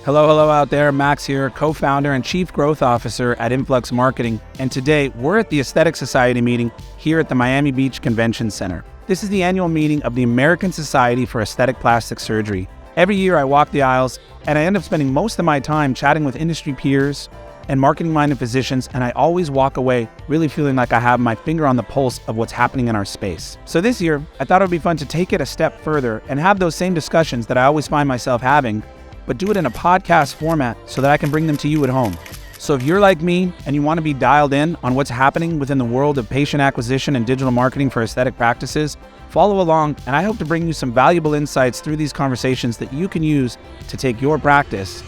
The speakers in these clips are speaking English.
Hello out there. Max here, co-founder and chief growth officer at Influx Marketing. And today we're at the Aesthetic Society meeting here at the Miami Beach Convention Center. This is the annual meeting of the American Society for Aesthetic Plastic Surgery. Every year I walk the aisles and I end up spending most of my time chatting with industry peers and marketing-minded physicians, and I always walk away really feeling like I have my finger on the pulse of what's happening in our space. So this year, I thought it would be fun to take it a step further and have those same discussions that I always find myself having, but do it in a podcast format so that I can bring them to you at home. So if you're like me and you want to be dialed in on what's happening within the world of patient acquisition and digital marketing for aesthetic practices, follow along, and I hope to bring you some valuable insights through these conversations that you can use to take your practice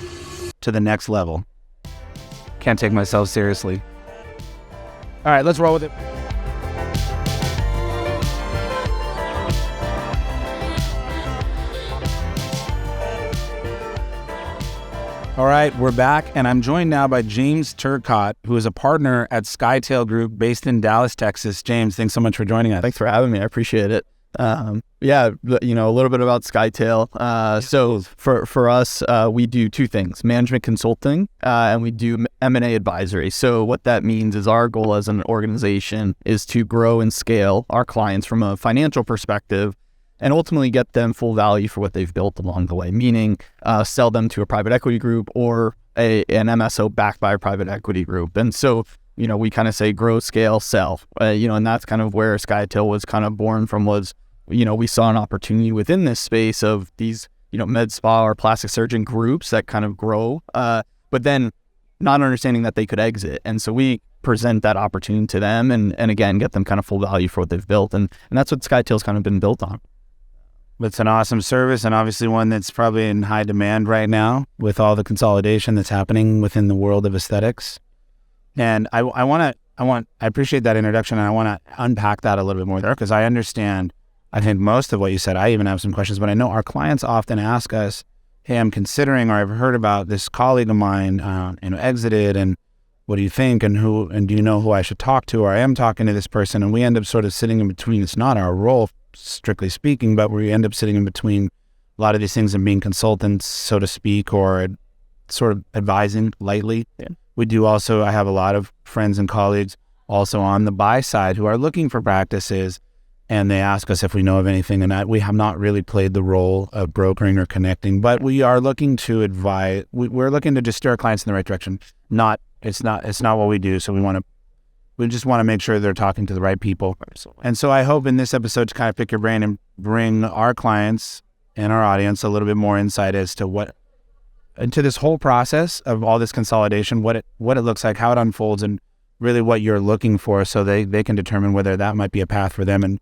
to the next level. Can't take myself seriously. All right, let's roll with it. All right, we're back, and I'm joined now by James Turcott, who is a partner at Skytale Group based in Dallas, Texas. James, thanks so much for joining us. Thanks for having me. I appreciate it. A little bit about Skytale. So for us, we do two things: management consulting, and we do M&A advisory. So what that means is our goal as an organization is to grow and scale our clients from a financial perspective and ultimately get them full value for what they've built along the way, meaning sell them to a private equity group or an MSO backed by a private equity group. And so, we kind of say grow, scale, sell, and that's kind of where Skytale was kind of born from. Was, we saw an opportunity within this space of these, med spa or plastic surgeon groups that kind of grow, but then not understanding that they could exit. And so we present that opportunity to them and again, get them kind of full value for what they've built. And that's what Skytale's kind of been built on. It's an awesome service, and obviously one that's probably in high demand right now with all the consolidation that's happening within the world of aesthetics. And I appreciate that introduction, and I want to unpack that a little bit more there, because I understand, I think most of what you said. I even have some questions, but I know our clients often ask us, hey, I'm considering, or I've heard about this colleague of mine, exited, and what do you think, and do you know who I should talk to, or I am talking to this person, and we end up sort of sitting in between. It's not our role, strictly speaking, but we end up sitting in between a lot of these things and being consultants, so to speak, or sort of advising lightly. Yeah. We do also, I have a lot of friends and colleagues also on the buy side who are looking for practices, and they ask us if we know of anything, and we have not really played the role of brokering or connecting, but we are looking to advise. We're looking to just steer our clients in the right direction. It's not what we do, so we just want to make sure they're talking to the right people. Absolutely. And so I hope in this episode to kind of pick your brain and bring our clients and our audience a little bit more insight as to into this whole process of all this consolidation, what it looks like, how it unfolds, and really what you're looking for, so they can determine whether that might be a path for them and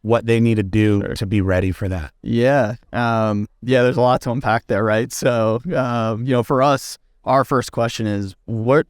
what they need to do to be ready for that. Yeah. There's a lot to unpack there, right? So, for us, our first question is, what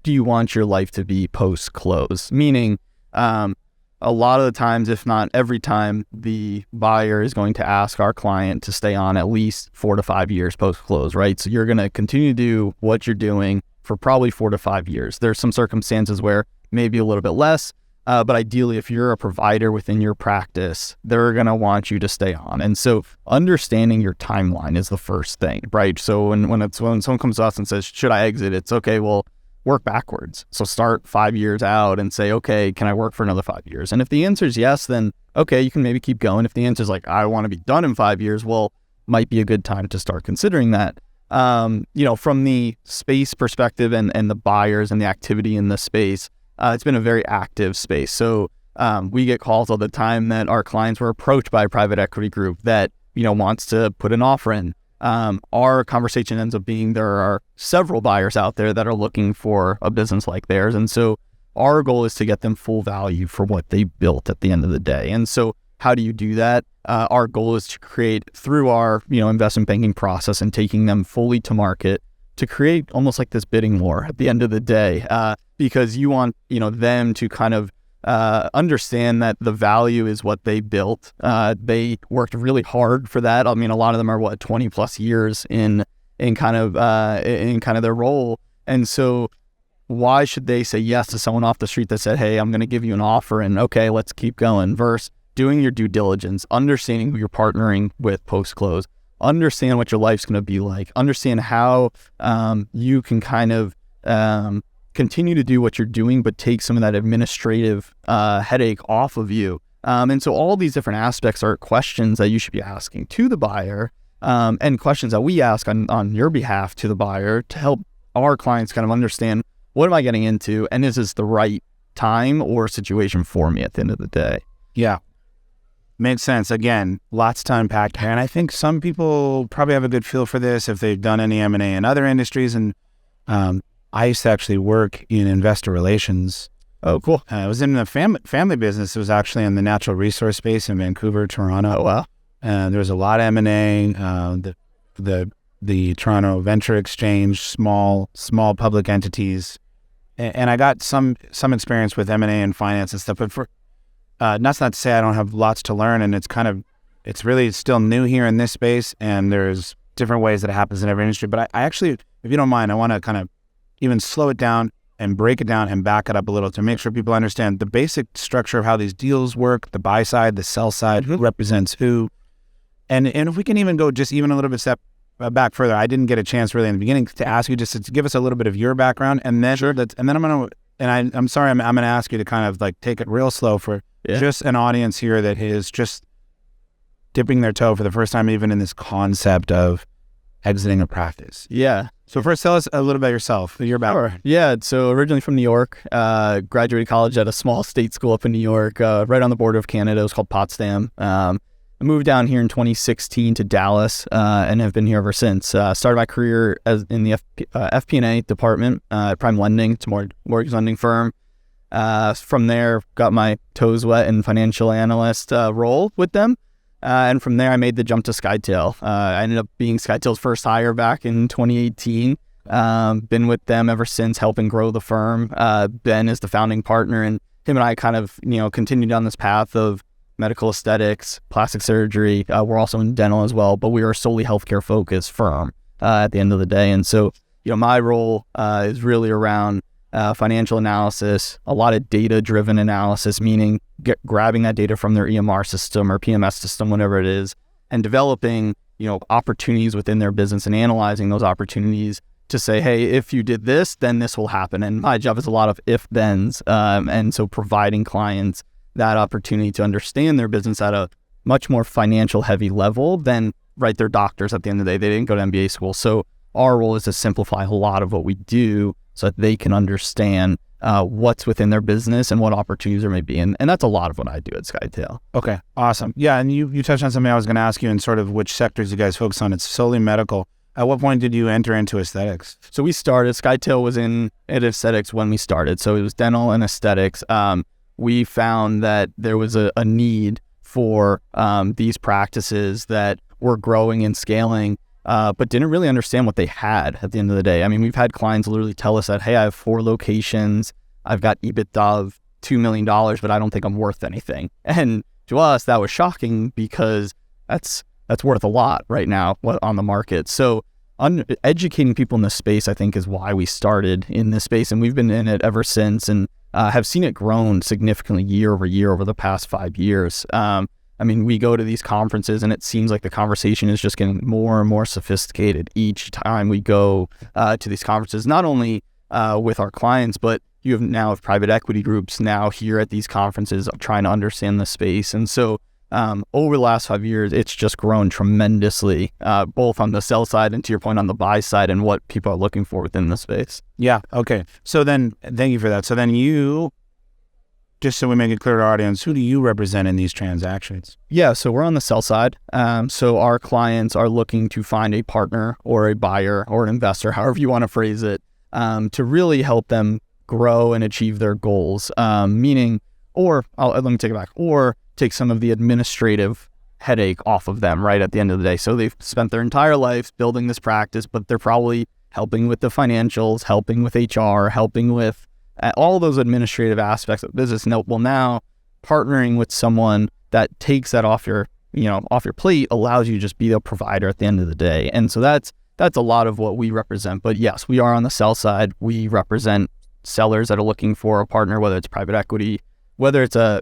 do you want your life to be post-close? Meaning, a lot of the times, if not every time, the buyer is going to ask our client to stay on at least 4 to 5 years post-close, right? So you're going to continue to do what you're doing for probably 4 to 5 years. There's some circumstances where maybe a little bit less, but ideally, if you're a provider within your practice, they're going to want you to stay on. And so understanding your timeline is the first thing, right? So when someone comes to us and says, should I exit? It's okay, well, work backwards. So start 5 years out and say, okay, can I work for another 5 years? And if the answer is yes, then okay, you can maybe keep going. If the answer is like, I want to be done in 5 years, well, might be a good time to start considering that. From the space perspective and the buyers and the activity in the space, it's been a very active space. So we get calls all the time that our clients were approached by a private equity group that, wants to put an offer in. Our conversation ends up being there are several buyers out there that are looking for a business like theirs. And so our goal is to get them full value for what they built at the end of the day. And so how do you do that? Our goal is to create through our, investment banking process and taking them fully to market to create almost like this bidding war at the end of the day, because you want, them to kind of understand that the value is what they built. They worked really hard for that. I mean, a lot of them are 20 plus years in kind of their role. And so why should they say yes to someone off the street that said, hey, I'm going to give you an offer and okay, let's keep going, versus doing your due diligence, understanding who you're partnering with post-close, understand what your life's going to be like, understand how you can kind of continue to do what you're doing, but take some of that administrative headache off of you. And so all these different aspects are questions that you should be asking to the buyer, and questions that we ask on your behalf to the buyer to help our clients kind of understand, what am I getting into, and is this the right time or situation for me at the end of the day? Yeah. Makes sense. Again, lots to unpack here. And I think some people probably have a good feel for this if they've done any M&A in other industries. And I used to actually work in investor relations. Oh, cool. I was in the family business. It was actually in the natural resource space in Vancouver, Toronto. Oh, wow. There was a lot of M&A. The Toronto Venture Exchange, small public entities, and I got some experience with M&A and finance and stuff. But for not to say I don't have lots to learn, and it's really still new here in this space, and there's different ways that it happens in every industry. But I actually, if you don't mind, I want to kind of even slow it down and break it down and back it up a little to make sure people understand the basic structure of how these deals work, the buy side, the sell side, who represents who. And if we can even go just even a little bit step back further, I didn't get a chance really in the beginning to ask you just to give us a little bit of your background, and then I'm sorry, I'm going to ask you to kind of like take it real slow for just an audience here that is just dipping their toe for the first time even in this concept of exiting a practice. Yeah. So first, tell us a little about yourself, your background. Sure. Yeah. So originally from New York, graduated college at a small state school up in New York, right on the border of Canada. It was called Potsdam. I moved down here in 2016 to Dallas, and have been here ever since. Started my career in the FP&A department, prime lending. It's a mortgage lending firm. From there, got my toes wet in financial analyst role with them. And from there, I made the jump to Skytale. I ended up being Skytale's first hire back in 2018. Been with them ever since, helping grow the firm. Ben is the founding partner, and him and I kind of, continued down this path of medical aesthetics, plastic surgery. We're also in dental as well, but we are a solely healthcare focused firm at the end of the day. And so, my role is really around financial analysis, a lot of data-driven analysis, meaning grabbing that data from their EMR system or PMS system, whatever it is, and developing, opportunities within their business and analyzing those opportunities to say, hey, if you did this, then this will happen. And my job is a lot of if-thens, and so providing clients that opportunity to understand their business at a much more financial heavy level than, right, they're doctors at the end of the day. They didn't go to MBA school. So our role is to simplify a lot of what we do so that they can understand what's within their business and what opportunities there may be. And that's a lot of what I do at Skytale. Okay, awesome. Yeah, and you touched on something I was going to ask you in sort of which sectors you guys focus on. It's solely medical. At what point did you enter into aesthetics? So Skytale was in aesthetics when we started. So it was dental and aesthetics. We found that there was a need for these practices that were growing and scaling, but didn't really understand what they had at the end of the day. I mean, we've had clients literally tell us that, hey, I have 4 locations, I've got EBITDA of $2 million, but I don't think I'm worth anything. And to us, that was shocking because that's worth a lot right now on the market. So educating people in this space, I think, is why we started in this space, and we've been in it ever since, and have seen it grown significantly year over year over the past 5 years. I mean, we go to these conferences and it seems like the conversation is just getting more and more sophisticated each time we go to these conferences, not only with our clients, but you have private equity groups now here at these conferences trying to understand the space. And so over the last 5 years, it's just grown tremendously, both on the sell side and, to your point, on the buy side, and what people are looking for within the space. Yeah. Okay. So then, thank you for that. So then just so we make it clear to our audience, who do you represent in these transactions? Yeah. So we're on the sell side. So our clients are looking to find a partner or a buyer or an investor, however you want to phrase it, to really help them grow and achieve their goals. Let me take it back. Or take some of the administrative headache off of them, right, at the end of the day. So they've spent their entire life building this practice, but they're probably helping with the financials, helping with HR, helping with all those administrative aspects of business. Now partnering with someone that takes that off your plate allows you to just be the provider at the end of the day. And so that's a lot of what we represent. But yes, we are on the sell side. We represent sellers that are looking for a partner, whether it's private equity, whether it's a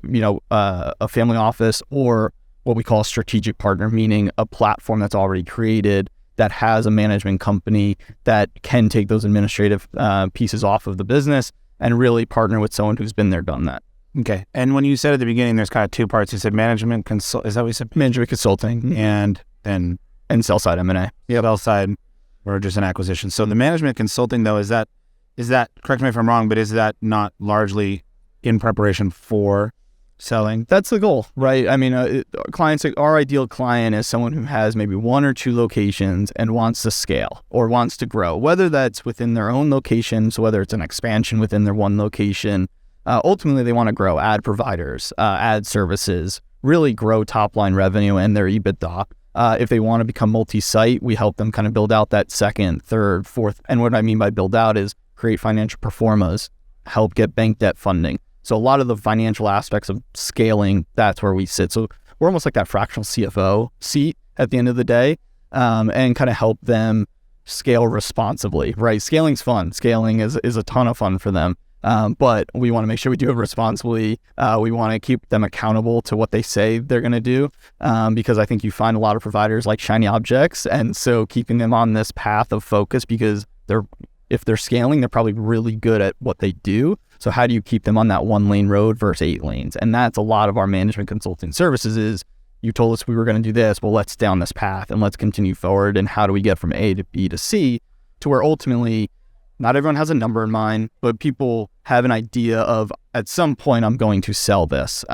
family office, or what we call a strategic partner, meaning a platform that's already created that has a management company that can take those administrative pieces off of the business and really partner with someone who's been there, done that. Okay. And when you said at the beginning, there's kind of two parts. You said management consult. Is that what you said? Management consulting And sell side M&A. Sell side mergers and acquisitions. So the management consulting though, is that, correct me if I'm wrong, but is that not largely in preparation for selling? That's the goal, right? I mean, our ideal client is someone who has maybe 1 or 2 locations and wants to scale or wants to grow, whether that's within their own locations, whether it's an expansion within their one location. Ultimately, they want to grow, add providers, add services, really grow top line revenue and their EBITDA. If they want to become multi-site, we help them kind of build out that second, third, fourth. And what I mean by build out is create financial performas, help get bank debt funding. So a lot of the financial aspects of scaling, that's where we sit. So we're almost like that fractional CFO seat at the end of the day, and kind of help them scale responsibly, right? Scaling's fun. Scaling is a ton of fun for them. But we want to make sure we do it responsibly. We want to keep them accountable to what they say they're going to do, because I think you find a lot of providers like shiny objects. And so keeping them on this path of focus, because if they're scaling, they're probably really good at what they do. So how do you keep them on that 1-lane road versus 8 lanes? And that's a lot of our management consulting services is, you told us we were going to do this, well, let's down this path and let's continue forward. And how do we get from A to B to C to where ultimately not everyone has a number in mind, but people have an idea of at some point I'm going to sell this.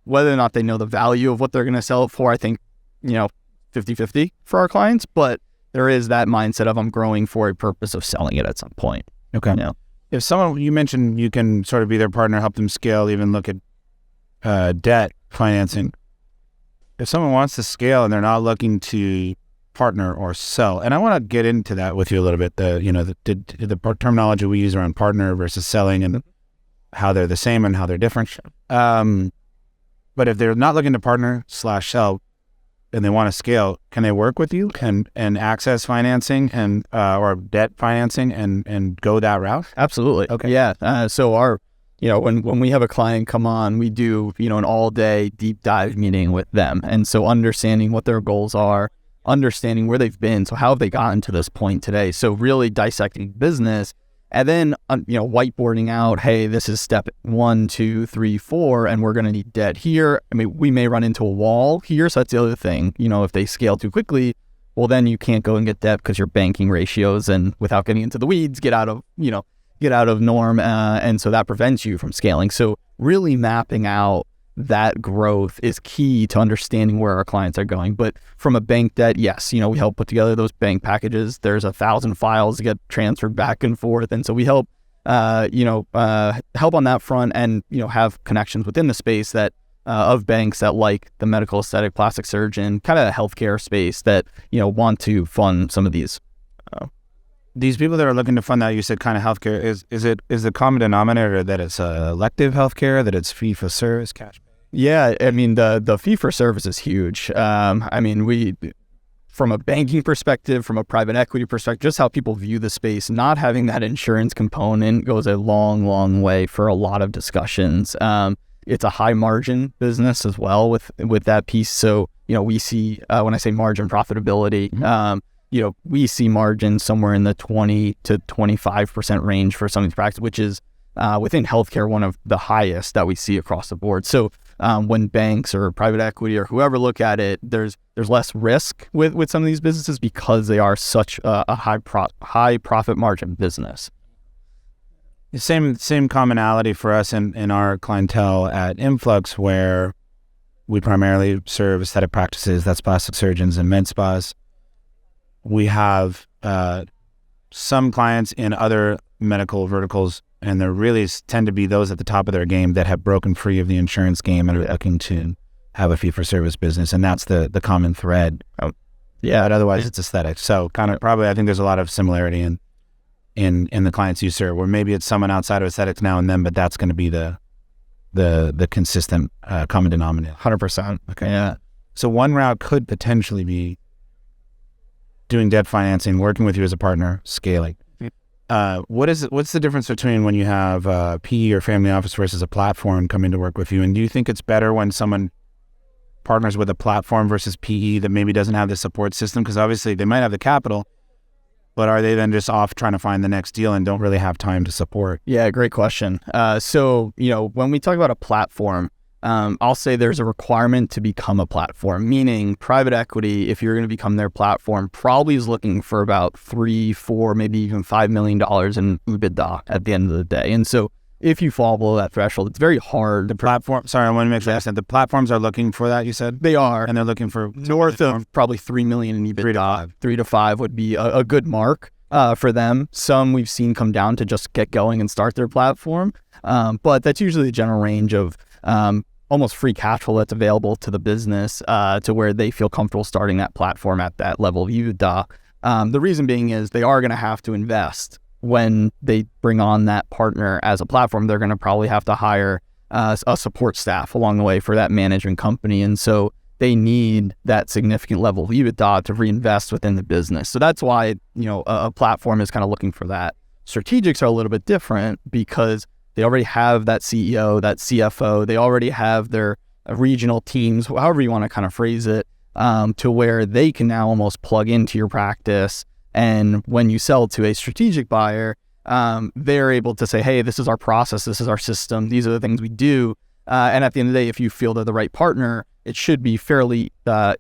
Whether or not they know the value of what they're going to sell it for, I think, 50-50 for our clients, but there is that mindset of I'm growing for a purpose of selling it at some point. Okay. If someone, you mentioned you can sort of be their partner, help them scale, even look at debt financing. If someone wants to scale and they're not looking to partner or sell, and I want to get into that with you a little bit, the terminology we use around partner versus selling and how they're the same and how they're different. But if they're not looking to partner / sell and they want to scale, can they work with you and access financing and or debt financing and go that route? Absolutely. Okay. Yeah. So our, when we have a client come on, we do, an all-day deep dive meeting with them. And so understanding what their goals are, understanding where they've been. So how have they gotten to this point today? So really dissecting business and then, whiteboarding out, hey, this is step 1, 2, 3, 4, and we're going to need debt here. I mean, we may run into a wall here. So that's the other thing, if they scale too quickly, well, then you can't go and get debt because your banking ratios, and without getting into the weeds, get out of norm. And so that prevents you from scaling. So really mapping out that growth is key to understanding where our clients are going. But from a bank debt, yes, we help put together those bank packages. There's 1,000 files to get transferred back and forth. And so we help, help on that front and, have connections within the space that, of banks that like the medical aesthetic plastic surgeon, kind of healthcare space that, want to fund some of these. These people that are looking to fund that, you said kind of healthcare, is the common denominator that it's elective healthcare, that it's fee for service, cash pay? Yeah, I mean, the fee for service is huge. We, from a banking perspective, from a private equity perspective, just how people view the space, not having that insurance component goes a long, long way for a lot of discussions. It's a high margin business as well with that piece. So, we see, when I say margin profitability, mm-hmm. We see margins somewhere in the 20 to 25% range for some of these practices, which is within healthcare one of the highest that we see across the board. So when banks or private equity or whoever look at it, there's less risk with some of these businesses because they are such a high profit margin business. The same commonality for us in our clientele at Influx, where we primarily serve aesthetic practices, that's plastic surgeons and med spas. We have some clients in other medical verticals, and there really tend to be those at the top of their game that have broken free of the insurance game and are looking to have a fee-for-service business, and that's the common thread. Yeah, but otherwise it's aesthetics. So kind of probably I think there's a lot of similarity in the clients you serve, where maybe it's someone outside of aesthetics now and then, but that's going to be the consistent common denominator. 100%. Okay. Yeah. So one route could potentially be doing debt financing, working with you as a partner, scaling. What's the difference between when you have a PE or family office versus a platform coming to work with you? And do you think it's better when someone partners with a platform versus PE that maybe doesn't have the support system? Because obviously they might have the capital, but are they then just off trying to find the next deal and don't really have time to support? Yeah, great question. So, when we talk about a platform, I'll say there's a requirement to become a platform, meaning private equity, if you're going to become their platform, probably is looking for about $3, $4, maybe even $5 million in EBITDA at the end of the day. And so if you fall below that threshold, it's very hard. The platform, sorry, I want to make sure I understand. The platforms are looking for that, you said? They are. And they're looking for north of probably $3 million in EBITDA. 3 to 5 would be a good mark for them. Some we've seen come down to just get going and start their platform. But that's usually the general range of almost free cash flow that's available to the business to where they feel comfortable starting that platform at that level of EBITDA. The reason being is they are going to have to invest. When they bring on that partner as a platform, they're going to probably have to hire a support staff along the way for that management company. And so they need that significant level of EBITDA to reinvest within the business. So that's why, a platform is kind of looking for that. Strategics are a little bit different because they already have that CEO, that CFO. They already have their regional teams, however you want to kind of phrase it, to where they can now almost plug into your practice. And when you sell to a strategic buyer, they're able to say, hey, this is our process, this is our system, these are the things we do. And at the end of the day, if you feel they're the right partner, it should be fairly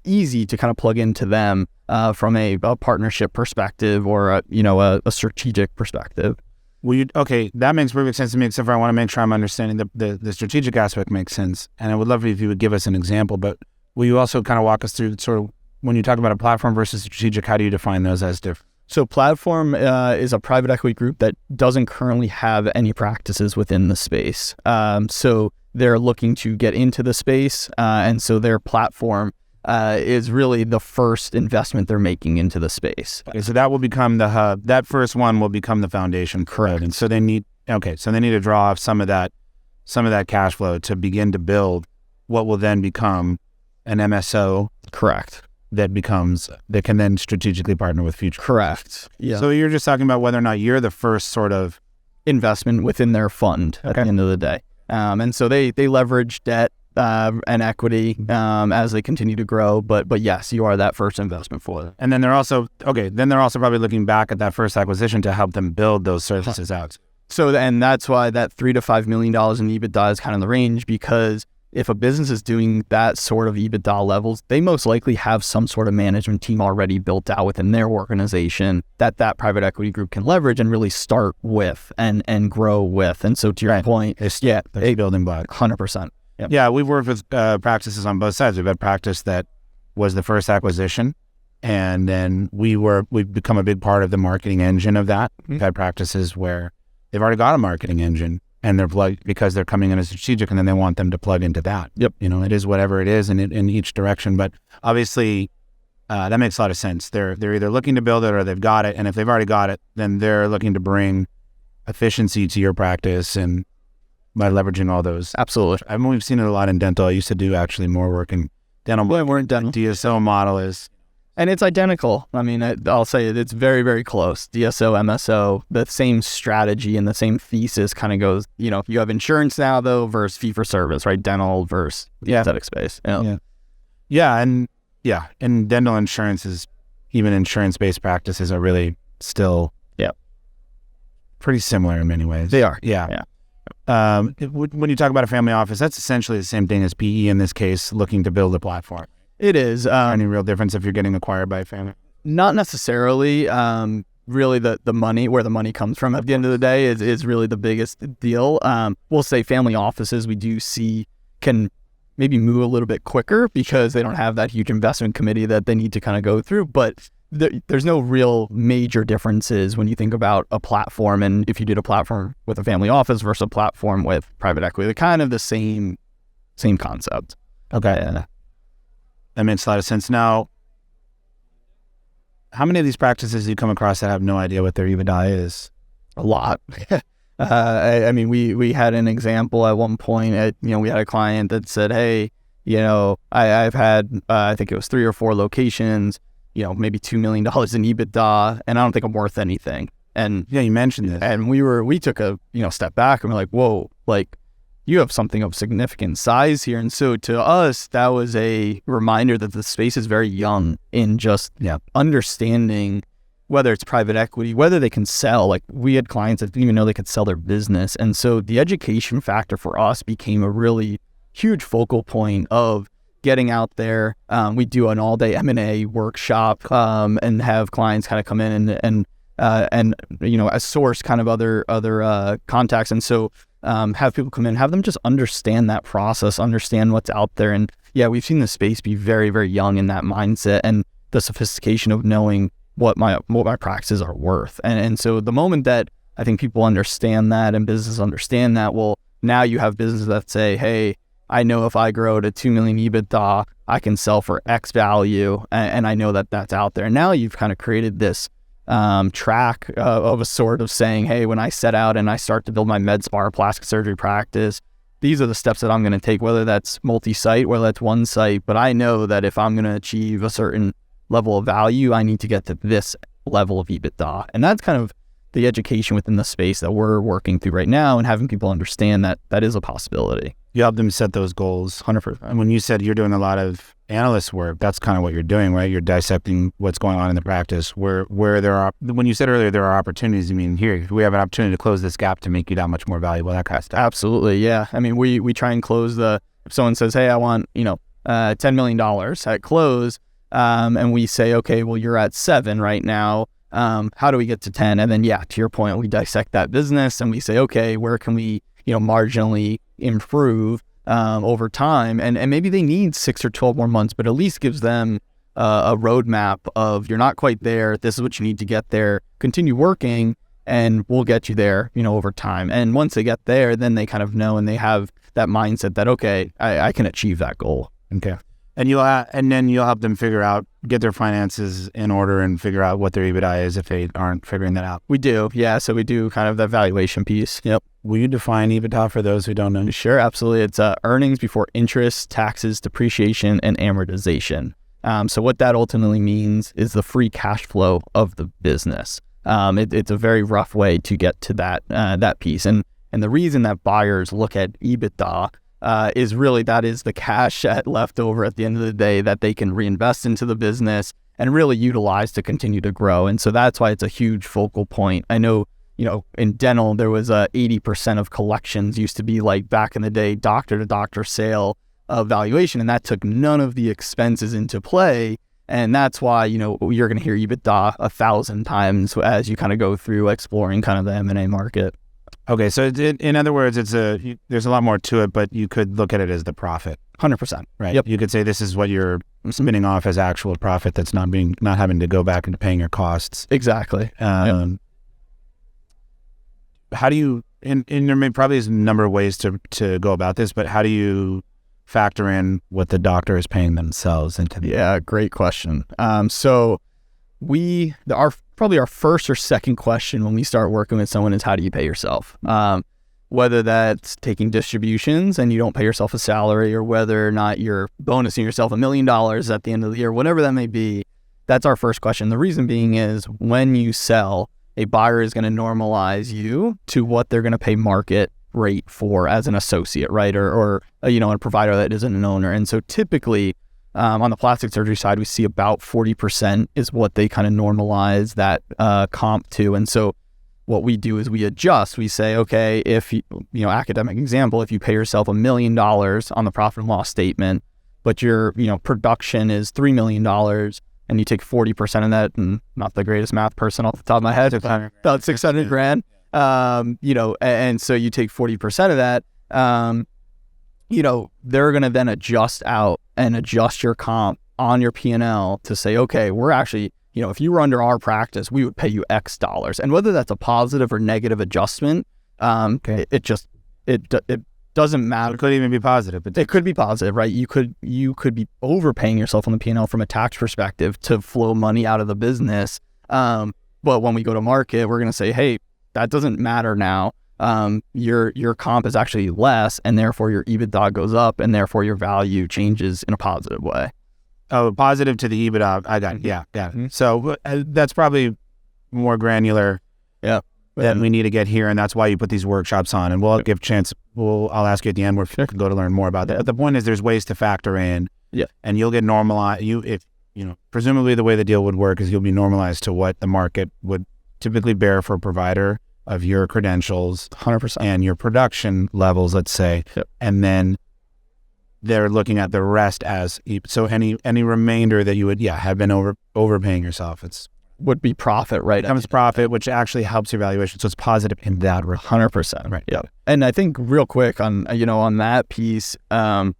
easy to kind of plug into them from a partnership perspective or a strategic perspective. Okay, that makes perfect sense to me, except for I want to make sure I'm understanding the strategic aspect makes sense. And I would love if you would give us an example, but will you also kind of walk us through sort of when you talk about a platform versus strategic, how do you define those as different? So platform is a private equity group that doesn't currently have any practices within the space. So they're looking to get into the space. And so their platform is really the first investment they're making into the space. Okay, so that will become the hub. That first one will become the foundation. Correct. And so they need to draw off some of that cash flow to begin to build what will then become an MSO. Correct. That can then strategically partner with future. Correct. Yeah. So you're just talking about whether or not you're the first sort of investment within their fund at the end of the day. And so they leverage debt and equity as they continue to grow. But yes, you are that first investment for them. And then they're also probably looking back at that first acquisition to help them build those services out. So, and that's why that $3 to $5 million in EBITDA is kind of the range, because if a business is doing that sort of EBITDA levels, they most likely have some sort of management team already built out within their organization that private equity group can leverage and really start with and grow with. And so to your point, a building block. 100%. Yep. Yeah, we've worked with practices on both sides. We've had practice that was the first acquisition, and then we've become a big part of the marketing engine of that. Mm-hmm. We've had practices where they've already got a marketing engine, and they're plugged because they're coming in as strategic, and then they want them to plug into that. Yep. It is whatever it is in each direction. But obviously, that makes a lot of sense. They're either looking to build it or they've got it. And if they've already got it, then they're looking to bring efficiency to your practice and by leveraging all those. Absolutely. We've seen it a lot in dental. I used to do actually more work in dental. Well, we're in dental. DSO model is. And it's identical. I mean, I'll say it's very, very close. DSO, MSO, the same strategy and the same thesis kind of goes, you have insurance now, though, versus fee-for-service, right? Dental versus the aesthetic space. And dental insurance even insurance-based practices are really still pretty similar in many ways. They are. Yeah. When you talk about a family office, that's essentially the same thing as PE in this case, looking to build a platform. It is. Any real difference if you're getting acquired by a family? Not necessarily. Really, the money, where the money comes from at the end of the day is really the biggest deal. We'll say family offices we do see can maybe move a little bit quicker because they don't have that huge investment committee that they need to kind of go through. But there's no real major differences when you think about a platform, and if you did a platform with a family office versus a platform with private equity, they're kind of the same concept. Okay. That makes a lot of sense. Now, how many of these practices do you come across that have no idea what their EBITDA is? A lot. I mean, we had an example at one point. We had a client that said, "Hey, I've had I think it was 3 or 4 locations. Maybe $2 million in EBITDA, and I don't think I'm worth anything." And yeah, you mentioned this, and we took a step back and we're like, "Whoa, like you have something of significant size here. And so to us, that was a reminder that the space is very young in just understanding whether it's private equity, whether they can sell. Like, we had clients that didn't even know they could sell their business. And so the education factor for us became a really huge focal point of getting out there. We do an all-day M&A workshop and have clients kind of come in and source kind of other contacts. And so have people come in, have them just understand that process, understand what's out there. And yeah, we've seen the space be very, very young in that mindset and the sophistication of knowing what my practices are worth. And so the moment that I think people understand that and businesses understand that, well, now you have businesses that say, hey, I know if I grow to 2 million EBITDA, I can sell for X value. And I know that that's out there. And now you've kind of created this track of a sort of saying, hey, when I set out and I start to build my medspa or plastic surgery practice, these are the steps that I'm going to take, whether that's multi-site, whether that's one site. But I know that if I'm going to achieve a certain level of value, I need to get to this level of EBITDA. And that's kind of the education within the space that we're working through right now, and having people understand that that is a possibility. You help them set those goals. 100%. And when you said you're doing a lot of analyst work, that's kind of what you're doing, right? You're dissecting what's going on in the practice, where there are, when you said earlier, there are opportunities. I mean, here, we have an opportunity to close this gap to make you that much more valuable, that kind of stuff. Absolutely. Yeah. I mean, we try and close if someone says, hey, I want, $10 million at close, and we say, okay, well, you're at 7 right now. How do we get to 10? And then, yeah, to your point, we dissect that business and we say, okay, where can we, marginally improve over time? And maybe they need 6 or 12 more months, but at least gives them a roadmap of, you're not quite there. This is what you need to get there. Continue working and we'll get you there, over time. And once they get there, then they kind of know and they have that mindset that, okay, I can achieve that goal. Okay. And then you'll help them get their finances in order and figure out what their EBITDA is if they aren't figuring that out. We do. Yeah. So we do kind of that valuation piece. Yep. Will you define EBITDA for those who don't know? Sure. Absolutely. It's earnings before interest, taxes, depreciation, and amortization. So what that ultimately means is the free cash flow of the business. It's a very rough way to get to that piece. And the reason that buyers look at EBITDA is really that is the cash left over at the end of the day that they can reinvest into the business and really utilize to continue to grow. And so that's why it's a huge focal point. I know, in dental, there was 80% of collections used to be like back in the day, doctor to doctor sale of valuation. And that took none of the expenses into play. And that's why, you're going to hear EBITDA 1,000 times as you kind of go through exploring kind of the M&A market. Okay, so in other words, there's a lot more to it, but you could look at it as the profit. 100%. Right. Yep. You could say this is what you're spinning off as actual profit that's not having to go back into paying your costs. Exactly. How do you, and there probably is a number of ways to go about this, but how do you factor in what the doctor is paying themselves into the... Yeah, great question. So probably our first or second question when we start working with someone is, how do you pay yourself? Whether that's taking distributions and you don't pay yourself a salary, or whether or not you're bonusing yourself $1 million at the end of the year, whatever that may be, that's our first question. The reason being is when you sell, a buyer is going to normalize you to what they're going to pay market rate for as an associate, right? Or a provider that isn't an owner. And so typically, on the plastic surgery side, we see about 40% is what they kind of normalize that comp to. And so what we do is we adjust. We say, okay, if academic example, if you pay yourself $1 million on the profit and loss statement, but your production is $3 million, and you take 40% of that, and not the greatest math person off the top of my head, about 600 grand. And so you take 40% of that. They're going to then adjust out and adjust your comp on your P&L to say, okay, we're actually, if you were under our practice, we would pay you X dollars. And whether that's a positive or negative adjustment, it doesn't matter. It could even be positive. It could be positive, right? You could be overpaying yourself on the P&L from a tax perspective to flow money out of the business. But when we go to market, we're going to say, hey, that doesn't matter now. Your comp is actually less, and therefore your EBITDA goes up, and therefore your value changes in a positive way. Oh, positive to the EBITDA. I got it. Yeah. Mm-hmm. So that's probably more granular. Yeah. That we need to get here, and that's why you put these workshops on. And we'll give chance I'll ask you at the end where people can go to learn more about that. But the point is there's ways to factor in, and you'll get normalized. Presumably the way the deal would work is you'll be normalized to what the market would typically bear for a provider of your credentials, 100%, and your production levels, let's say, and then they're looking at the rest as so any remainder that you would have been overpaying yourself, would be profit, right? Comes profit, which actually helps your valuation, so it's positive in that regard. 100%, right? Yeah. And I think real quick on on that piece, I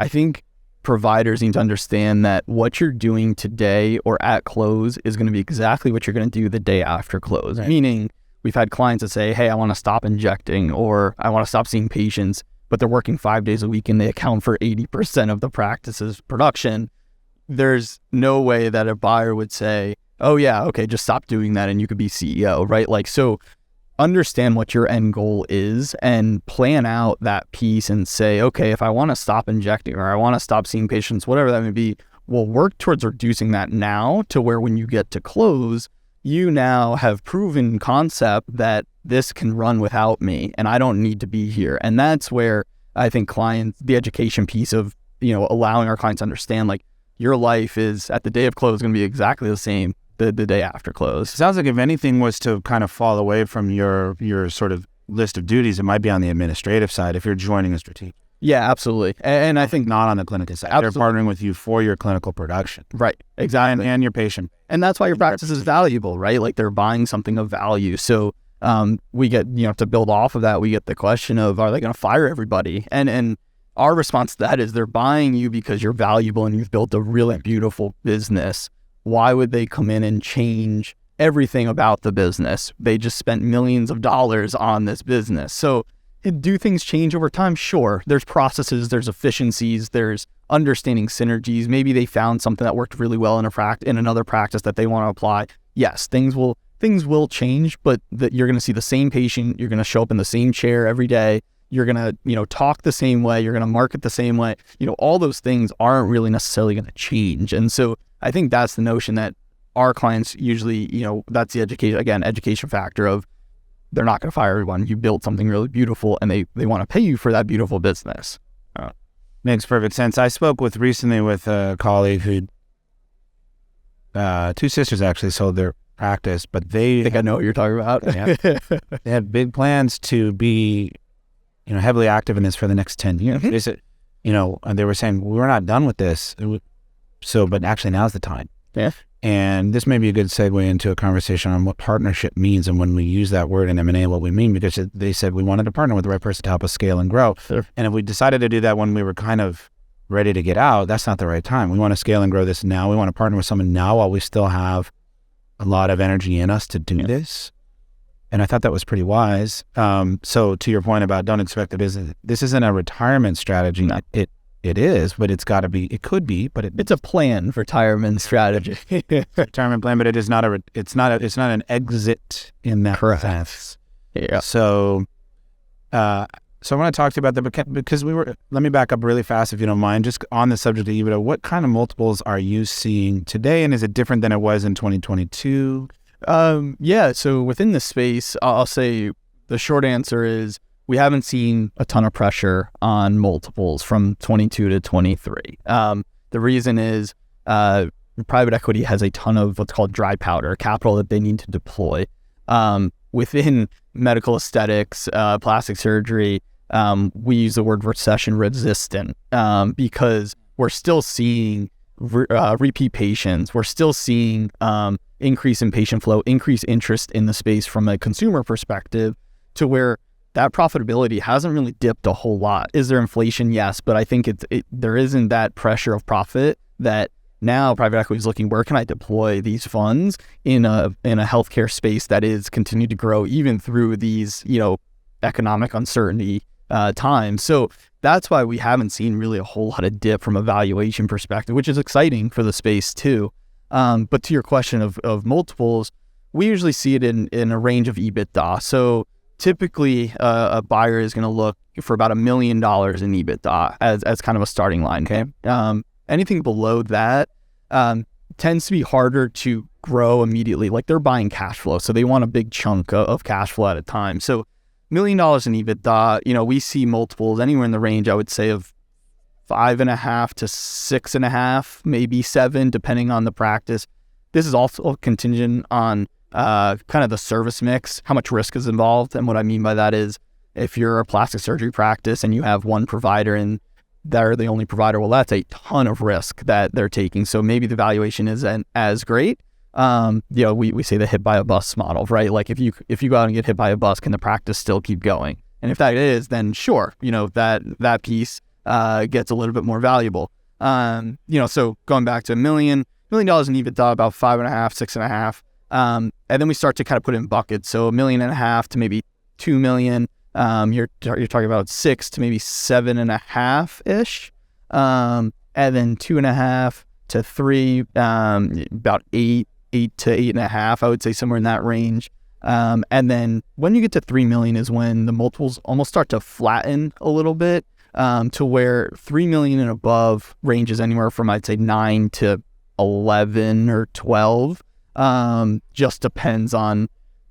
think providers need to understand that what you're doing today or at close is going to be exactly what you're going to do the day after close. Right. Meaning, we've had clients that say, hey, I want to stop injecting or I want to stop seeing patients, but they're working 5 days a week and they account for 80% of the practice's production. There's no way that a buyer would say, oh yeah, okay, just stop doing that and you could be CEO, right? Like, so understand what your end goal is and plan out that piece and say, okay, if I want to stop injecting or I want to stop seeing patients, whatever that may be, we'll work towards reducing that now to where when you get to close, you now have proven concept that this can run without me and I don't need to be here. And that's where I think the education piece of, allowing our clients to understand, like, your life is at the day of close going to be exactly the same the day after close. It sounds like if anything was to kind of fall away from your sort of list of duties, it might be on the administrative side if you're joining a strategic. Yeah, absolutely. And I think not on the clinical side. Absolutely. They're partnering with you for your clinical production. Right, exactly. And your patient. And that's why your practice is valuable, right? Like, they're buying something of value. So we get, to build off of that, we get the question of, are they going to fire everybody? And our response to that is they're buying you because you're valuable and you've built a really beautiful business. Why would they come in and change everything about the business? They just spent millions of dollars on this business. So do things change over time? Sure. There's processes, there's efficiencies, there's understanding synergies. Maybe they found something that worked really well in another practice that they want to apply. Yes, things will change, but you're going to see the same patient. You're going to show up in the same chair every day. You're going to, talk the same way. You're going to market the same way. All those things aren't really necessarily going to change. And so I think that's the notion that our clients usually, that's the education factor of, they're not going to fire everyone. You built something really beautiful and they want to pay you for that beautiful business. Makes perfect sense. I spoke recently with a colleague who, two sisters actually sold their practice, but I think I know what you're talking about. They had big plans to be, heavily active in this for the next 10 years. Mm-hmm. They said, and they were saying, we're not done with this. But actually now's the time. Yeah. And this may be a good segue into a conversation on what partnership means and when we use that word in M&A, what we mean, because they said we wanted to partner with the right person to help us scale and grow. Sure. And if we decided to do that when we were kind of ready to get out, that's not the right time. We want to scale and grow this now. We want to partner with someone now while we still have a lot of energy in us to do this. And I thought that was pretty wise. So to your point about don't expect the business, this isn't a retirement strategy. No. It is, but it's got to be. It could be, but it's a planned retirement strategy. Retirement plan, but it is not it's not an exit in that sense. Yeah. So I want to talk to you about because let me back up really fast if you don't mind, just on the subject of EBITDA. What kind of multiples are you seeing today, and is it different than it was in 2022? Yeah. So within the space, I'll say the short answer is, we haven't seen a ton of pressure on multiples from 22 to 23. The reason is private equity has a ton of what's called dry powder, capital that they need to deploy. Within medical aesthetics, plastic surgery, we use the word recession resistant because we're still seeing repeat patients. We're still seeing increase in patient flow, increased interest in the space from a consumer perspective, to where that profitability hasn't really dipped a whole lot. Is there inflation? Yes, but I think there isn't that pressure of profit that now private equity is looking, where can I deploy these funds in a healthcare space that is continued to grow even through these, economic uncertainty times. So that's why we haven't seen really a whole lot of dip from a valuation perspective, which is exciting for the space too. But to your question of multiples, we usually see it in a range of EBITDA. So typically, a buyer is going to look for about $1 million in EBITDA as kind of a starting line. Okay. Anything below that tends to be harder to grow immediately. Like, they're buying cash flow, so they want a big chunk of cash flow at a time. So million in EBITDA, we see multiples anywhere in the range, I would say, of 5.5 to 6.5, maybe 7, depending on the practice. This is also contingent on kind of the service mix, how much risk is involved. And what I mean by that is if you're a plastic surgery practice and you have one provider and they're the only provider, well, that's a ton of risk that they're taking. So maybe the valuation isn't as great. We say the hit by a bus model, right? Like if you go out and get hit by a bus, can the practice still keep going? And if that is, then sure, that piece gets a little bit more valuable. So going back to $1 million in EBITDA, about 5.5, 6.5. And then we start to kind of put in buckets. So $1.5 million to maybe $2 million. You're talking about 6 to maybe 7.5 ish. And then 2.5 to 3, about 8 to 8.5. I would say somewhere in that range. And then when you get to 3 million is when the multiples almost start to flatten a little bit, to where 3 million and above ranges anywhere from, I'd say, 9 to 11 or 12. Just depends on,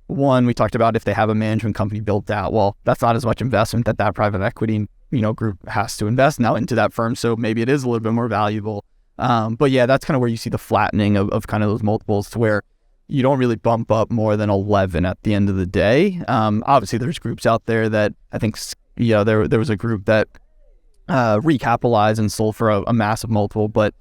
one, we talked about if they have a management company built out. Well, that's not as much investment that private equity, group has to invest now into that firm. So maybe it is a little bit more valuable. But yeah, that's kind of where you see the flattening of kind of those multiples, to where you don't really bump up more than 11 at the end of the day. Obviously there's groups out there that I think, there was a group that recapitalized and sold for a massive multiple, but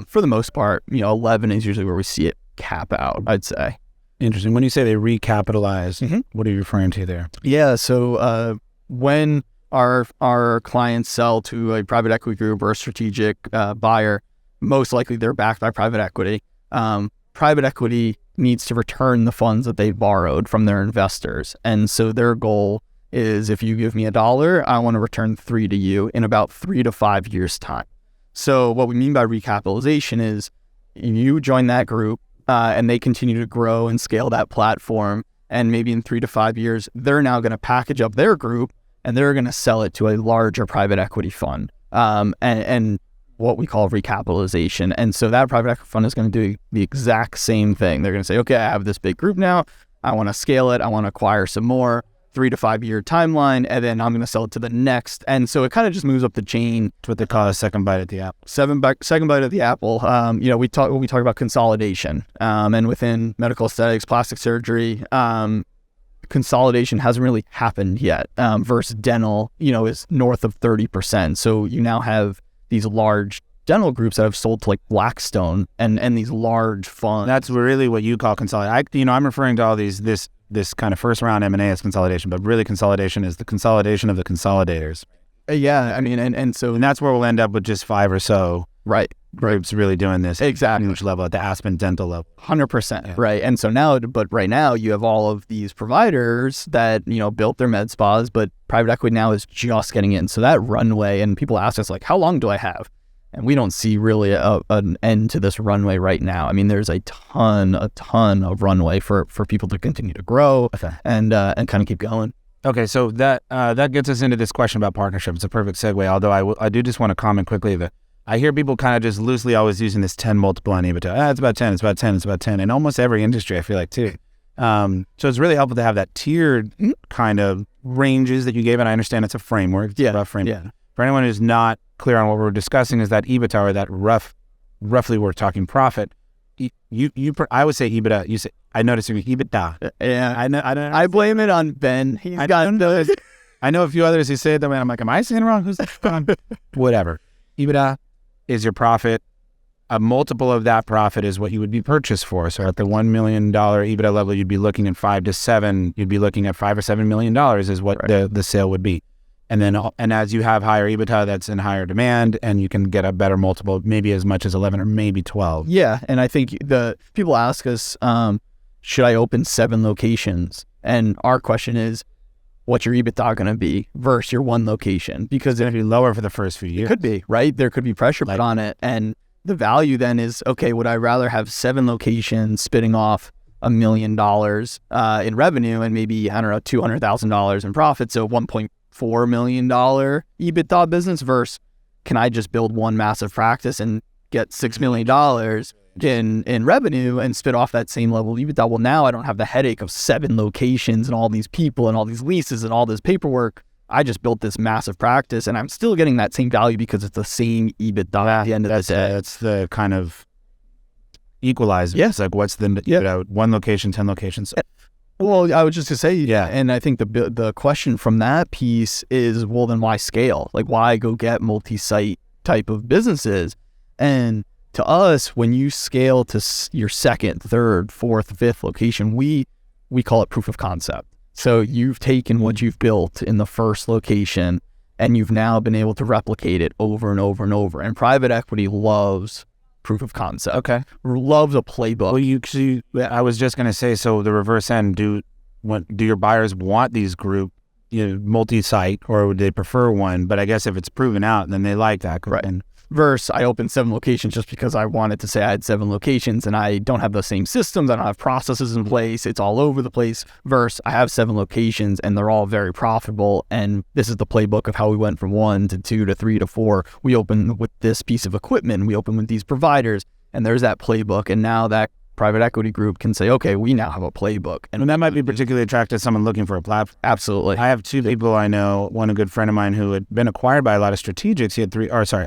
for the most part, 11 is usually where we see it cap out, I'd say. Interesting. When you say they recapitalize, what are you referring to there? Yeah. So when our clients sell to a private equity group or a strategic buyer, most likely they're backed by private equity. Private equity needs to return the funds that they borrowed from their investors. And so their goal is, if you give me $1, I want to return 3 to you in about 3 to 5 years time. So what we mean by recapitalization is you join that group, and they continue to grow and scale that platform. And maybe in 3 to 5 years, they're now going to package up their group and they're going to sell it to a larger private equity fund, and what we call recapitalization. And so that private equity fund is going to do the exact same thing. They're going to say, okay, I have this big group now. I want to scale it. I want to acquire some more. 3 to 5 year timeline, and then I'm going to sell it to the next. And so it kind of just moves up the chain. It's what they call a second bite at the apple. Second bite of the apple. We talk about consolidation, and within medical aesthetics, plastic surgery, consolidation hasn't really happened yet. Versus dental, is north of 30%. So you now have these large dental groups that have sold to like Blackstone and these large funds. That's really what you call consolidation. I'm referring to all this kind of first round M&A as consolidation, but really consolidation is the consolidation of the consolidators. Yeah, I mean, and that's where we'll end up with just 5 or so groups really doing this. Exactly. Huge level at the Aspen dental level. 100%. Yeah. Right. And so right now you have all of these providers that, built their med spas, but private equity now is just getting in. So that runway, and people ask us like, how long do I have? And we don't see really an end to this runway right now. I mean, there's a ton of runway for people to continue to grow and kind of keep going. Okay, so that gets us into this question about partnership. It's a perfect segue, although I do just want to comment quickly that I hear people kind of just loosely always using this 10 multiple on EBITDA. It's about 10, it's about 10, it's about 10. In almost every industry, I feel like, too. So it's really helpful to have that tiered kind of ranges that you gave, and I understand it's a framework. It's a rough framework. Yeah. For anyone who's not clear on what we're discussing, is that EBITDA, or that roughly we're talking profit. I would say EBITDA. You say, I noticed you EBITDA. Yeah, I know. I blame it on Ben. I know a few others who say it that way. I'm like, am I saying it wrong? Who's that? Whatever. EBITDA is your profit. A multiple of that profit is what you would be purchased for. So at the $1 million EBITDA level, you'd be looking at 5 to 7. You'd be looking at $5 or $7 million is what the sale would be. And as you have higher EBITDA, that's in higher demand, and you can get a better multiple, maybe as much as 11 or maybe 12. Yeah, and I think the people ask us, should I open 7 locations? And our question is, what's your EBITDA going to be versus your 1 location? Because it's going to be lower for the first few years. It could be, right? There could be pressure put on it. And the value then is, okay, would I rather have 7 locations spitting off $1 million in revenue and maybe, I don't know, $200,000 in profit, so $1.4 million EBITDA business, versus can I just build one massive practice and get $6 million in revenue and spit off that same level of EBITDA. Well, now I don't have the headache of 7 locations and all these people and all these leases and all this paperwork. I just built this massive practice and I'm still getting that same value because it's the same EBITDA at the end of the day. That's the kind of equalizer. Yeah. It's like, what's the 1 location, 10 locations? Well, I was just going to say, Yeah. And I think the question from that piece is, well, then why scale? Like, why go get multi-site type of businesses? And to us, when you scale to your 2nd, 3rd, 4th, 5th location, we call it proof of concept. So you've taken what you've built in the first location and you've now been able to replicate it over and over and over. And private equity loves proof of concept. Okay. Loves a playbook. Well, I was just going to say, so the reverse end, do your buyers want these group, multi-site, or would they prefer one? But I guess if it's proven out, then they like that. Right. And Versus I opened 7 locations just because I wanted to say I had 7 locations and I don't have the same systems. I don't have processes in place. It's all over the place. Versus I have 7 locations and they're all very profitable. And this is the playbook of how we went from 1 to 2 to 3 to 4. We opened with this piece of equipment. We opened with these providers. And there's that playbook. And now that private equity group can say, okay, we now have a playbook. And that might be particularly attractive to someone looking for a platform. Absolutely. I have 2 people I know, one a good friend of mine who had been acquired by a lot of strategics.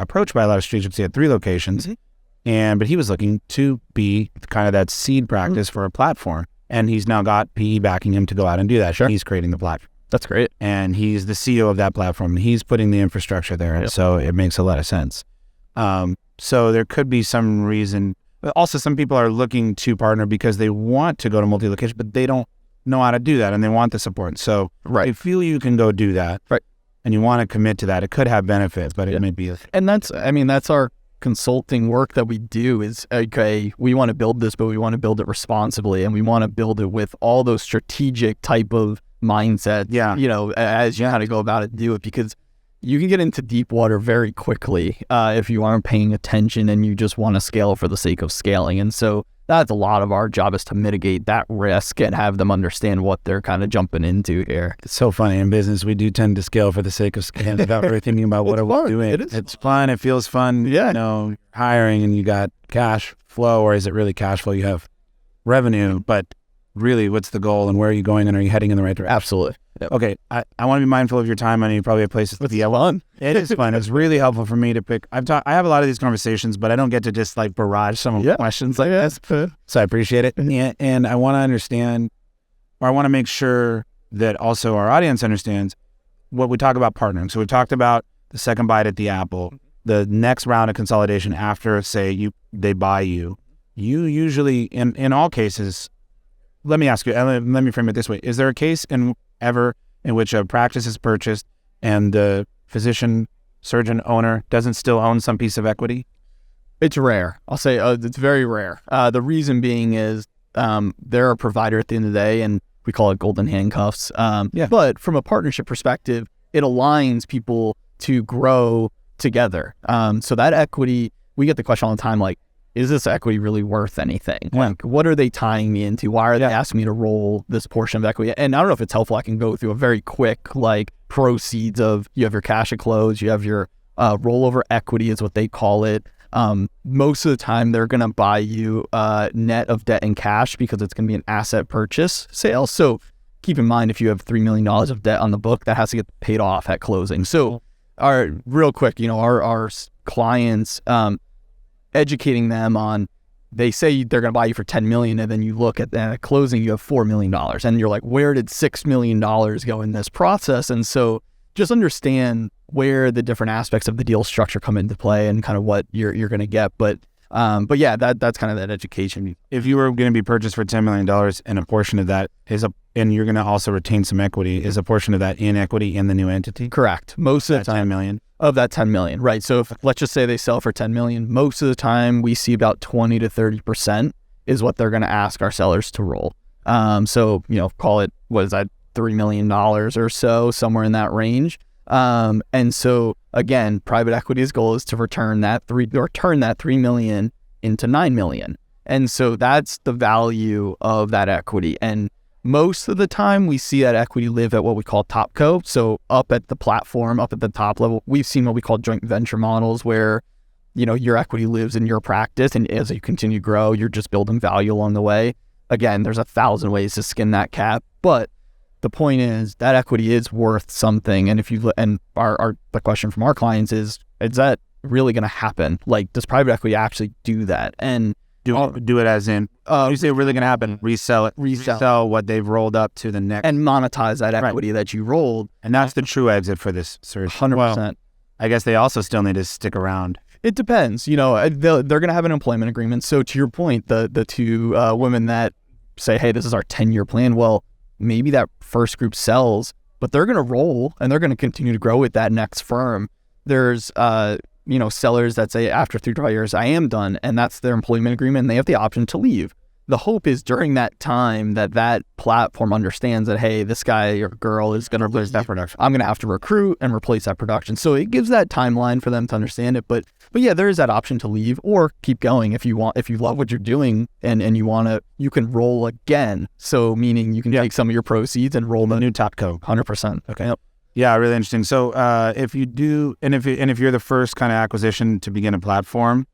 Approached by a lot of strategics. He had 3 locations. Mm-hmm. But he was looking to be kind of that seed practice for a platform. And he's now got PE backing him to go out and do that. Sure. He's creating the platform. That's great. And he's the CEO of that platform. He's putting the infrastructure there. Yep. So it makes a lot of sense. So there could be some reason. Also, some people are looking to partner because they want to go to multi-location, but they don't know how to do that and they want the support. So Right. they feel you can go do that. Right. And you want to commit to that. It could have benefits, but it may be. And that's our consulting work that we do is, okay, we want to build this, but we want to build it responsibly and we want to build it with all those strategic type of mindsets, as you how to go about it, do it, because you can get into deep water very quickly if you aren't paying attention and you just want to scale for the sake of scaling. And so that's a lot of our job, is to mitigate that risk and have them understand what they're kind of jumping into here. It's so funny. In business, we do tend to scale for the sake of scaling without really thinking about what we're doing. It's fun. It feels fun. Yeah. Hiring and you got cash flow, or is it really cash flow? You have revenue, but really, what's the goal and where are you going and are you heading in the right direction? Absolutely. Yep. Okay, I want to be mindful of your time. I know you probably have places to be. Fun. It is fun. It's really helpful for me to pick. I have a lot of these conversations, but I don't get to just like barrage some of the questions like this. So I appreciate it. And I want to understand, or I want to make sure that also our audience understands what we talk about partnering. So we talked about the second bite at the apple, the next round of consolidation after, say, they buy you. You usually, in all cases, let me ask you, let me frame it this way. Is there a case ever in which a practice is purchased and the physician, surgeon, owner doesn't still own some piece of equity? It's rare. I'll say it's very rare. The reason being is they're a provider at the end of the day, and we call it golden handcuffs. But from a partnership perspective, it aligns people to grow together. So that equity, we get the question all the time, like, is this equity really worth anything? Like, what are they tying me into? Why are they asking me to roll this portion of equity? And I don't know if it's helpful. I can go through a very quick, proceeds of, you have your cash at close, you have your rollover equity is what they call it. Most of the time, they're going to buy you net of debt and cash because it's going to be an asset purchase sale. So keep in mind, if you have $3 million of debt on the book, that has to get paid off at closing. So real quick, our clients, educating them on, they say they're going to buy you for $10 million, and then you look at that at closing, you have $4 million, and you're like, where did $6 million go in this process? And so just understand where the different aspects of the deal structure come into play and kind of what you're going to get. But yeah, that's kind of that education. If you were going to be purchased for $10 million and a portion of that and you're going to also retain some equity, is a portion of that in equity in the new entity? Correct. Most of the time. $10 million? Of that $10 million, right? So if, let's just say they sell for $10 million, most of the time we see about 20 to 30% is what they're going to ask our sellers to roll. So, call it, what is that, $3 million or so, somewhere in that range. And so again, private equity's goal is to turn that $3 million into $9 million. And so that's the value of that equity. And most of the time we see that equity live at what we call top co. So up at the platform, up at the top level, we've seen what we call joint venture models where your equity lives in your practice, and as you continue to grow, you're just building value along the way. Again, there's 1,000 ways to skin that cat, but the point is that equity is worth something. And the question from our clients is that really going to happen? Like, does private equity actually do that? And do it as in, you say really going to happen, resell what they've rolled up to the next. And monetize that equity that you rolled. And that's the true exit for this search. 100%. Well, I guess they also still need to stick around. It depends. They're going to have an employment agreement. So to your point, the two women that say, hey, this is our 10-year plan. Well, maybe that first group sells, but they're going to roll and they're going to continue to grow with that next firm. There's, sellers that say after 3 to 5 years, I am done. And that's their employment agreement. And they have the option to leave. The hope is during that time that platform understands that, hey, this guy or girl is going to replace that production. I'm going to have to recruit and replace that production. So it gives that timeline for them to understand it. But yeah, there is that option to leave or keep going if you want. If you love what you're doing and you want to, you can roll again. So meaning you can take some of your proceeds and roll the new top co. 100%. Okay. Yep. Yeah, really interesting. So if you do, and if you're the first kind of acquisition to begin a platform,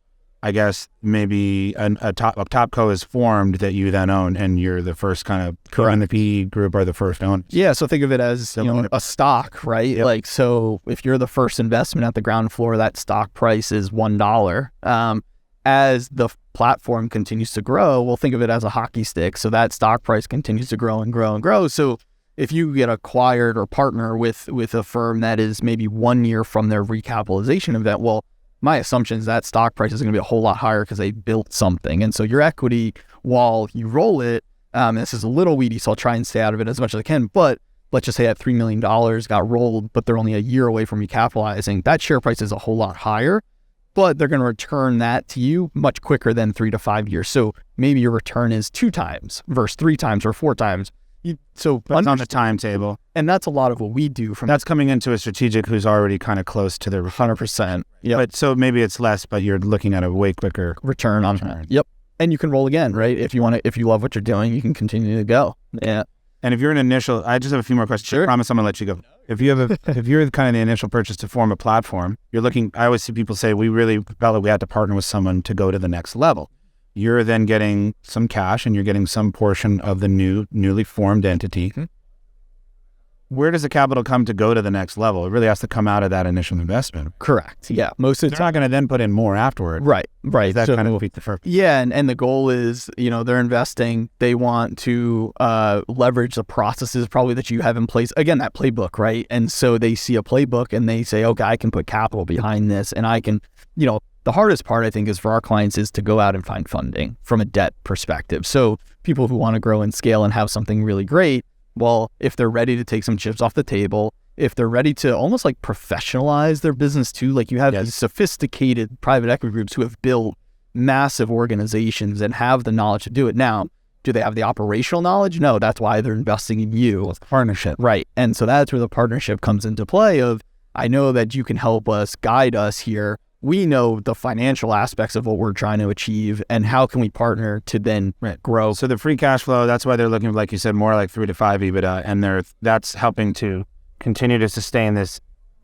I guess maybe a top co is formed that you then own, and you're the first kind of, and the PE group are the first owners. Yeah, so think of it as a stock, right? Yep. Like, so if you're the first investment at the ground floor, that stock price is $1. As the platform continues to grow, we'll think of it as a hockey stick. So that stock price continues to grow and grow and grow. So if you get acquired or partner with a firm that is maybe 1 year from their recapitalization event, well, my assumption is that stock price is going to be a whole lot higher because they built something. And so your equity, while you roll it, this is a little weedy, so I'll try and stay out of it as much as I can, but let's just say that $3 million got rolled, but they're only a year away from recapitalizing. That share price is a whole lot higher, but they're going to return that to you much quicker than 3 to 5 years. So maybe your return is 2 times versus 3 times or 4 times. So that's on the timetable. And that's a lot of what we do. That's coming into a strategic who's already kind of close to their 100%. Yeah. But so maybe it's less, but you're looking at a way quicker return on that. Yep. And you can roll again, right? If you love what you're doing, you can continue to go. Yeah. And if you're an initial, I just have a few more questions. Sure. I promise I'm gonna let you go. If you're kind of the initial purchase to form a platform, you're looking. I always see people say we really felt like we had to partner with someone to go to the next level. You're then getting some cash and you're getting some portion of the newly formed entity. Mm-hmm. Where does the capital come to go to the next level? It really has to come out of that initial investment. Correct. Yeah. Most of the time. They're not going to then put in more afterward. Right. That kind of defeats the purpose. Yeah. And the goal is, they're investing. They want to leverage the processes probably that you have in place. Again, that playbook, right? And so they see a playbook and they say, okay, I can put capital behind this and I can, the hardest part, I think, is for our clients is to go out and find funding from a debt perspective. So people who want to grow and scale and have something really great, well, if they're ready to take some chips off the table, if they're ready to almost like professionalize their business too, like you have these sophisticated private equity groups who have built massive organizations and have the knowledge to do it. Now, do they have the operational knowledge? No, that's why they're investing in you. It's partnership. Right. And so that's where the partnership comes into play of, I know that you can help us, guide us here. We know the financial aspects of what we're trying to achieve and how can we partner to then grow. So the free cash flow, that's why they're looking, like you said, more like 3 to 5 EBITDA. And that's helping to continue to sustain this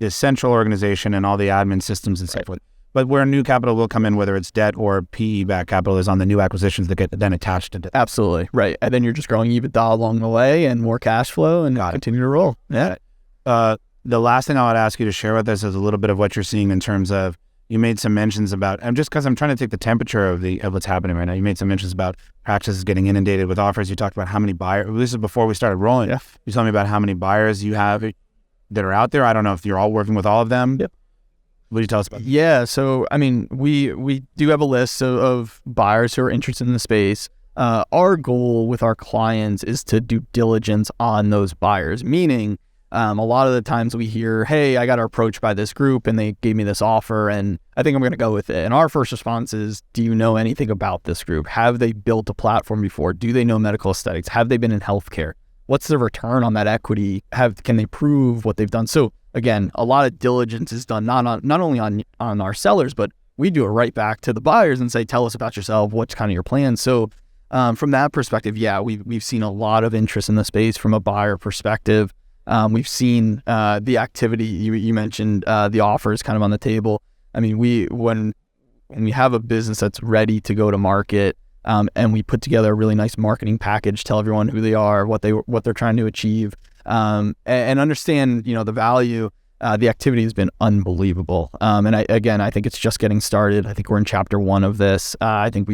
central organization and all the admin systems and so forth. But where new capital will come in, whether it's debt or PE-backed capital, is on the new acquisitions that get then attached to it. Absolutely. Right. And then you're just growing EBITDA along the way and more cash flow and continue to roll. Yeah. The last thing I would ask you to share with us is a little bit of what you're seeing in terms of, you made some mentions about, and just because I'm trying to take the temperature of what's happening right now, you made some mentions about practices getting inundated with offers. You talked about how many buyers, this is before we started rolling. Yeah. You told me about how many buyers you have that are out there. I don't know if you're all working with all of them. Yep. What do you tell us about that? Yeah, so I mean, we do have a list of buyers who are interested in the space. Our goal with our clients is to do diligence on those buyers, meaning a lot of the times we hear, hey, I got approached by this group and they gave me this offer and I think I'm going to go with it. And our first response is, do you know anything about this group? Have they built a platform before? Do they know medical aesthetics? Have they been in healthcare? What's the return on that equity? Can they prove what they've done? So again, a lot of diligence is done not only on our sellers, but we do it right back to the buyers and say, tell us about yourself. What's kind of your plan? So from that perspective, yeah, we've seen a lot of interest in the space from a buyer perspective. We've seen the activity you mentioned, the offers kind of on the table. I mean, when when we have a business that's ready to go to market, and we put together a really nice marketing package, tell everyone who they are, what they're trying to achieve, and understand, the value. The activity has been unbelievable. And I think it's just getting started. I think we're in chapter 1 of this. I think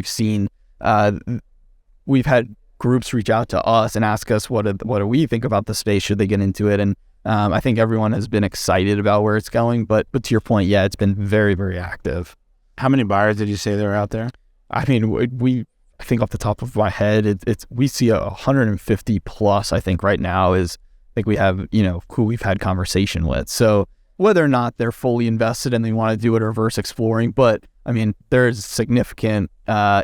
we've had groups reach out to us and ask us what do we think about the space, should they get into it, and I think everyone has been excited about where it's going. But to your point, yeah, it's been very, very active. How many buyers did you say there are out there? I mean, I think off the top of my head, we see 150 plus. I think right now I think we have, who we've had conversation with. So whether or not they're fully invested and they want to do it, reverse exploring, but I mean, there's significant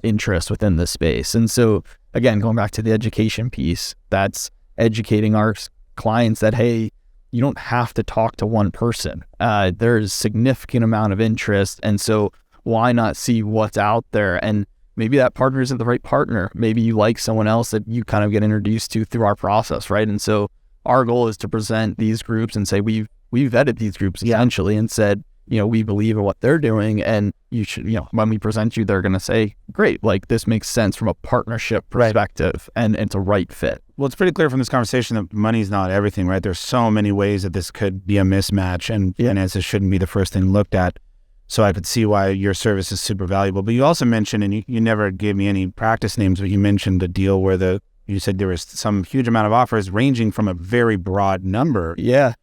interest within this space. And so again, going back to the education piece, that's educating our clients that, hey, you don't have to talk to one person. There's significant amount of interest. And so why not see what's out there? And maybe that partner isn't the right partner. Maybe you like someone else that you kind of get introduced to through our process, right? And so our goal is to present these groups and say, we've vetted these groups essentially and said, we believe in what they're doing, and you should, when we present you, they're going to say, great, like this makes sense from a partnership perspective, and it's a right fit. Well, it's pretty clear from this conversation that money's not everything, right? There's so many ways that this could be a mismatch, and finances shouldn't be the first thing looked at. So I could see why your service is super valuable. But you also mentioned, and you never gave me any practice names, but you mentioned a deal where you said there was some huge amount of offers ranging from a very broad number. Yeah.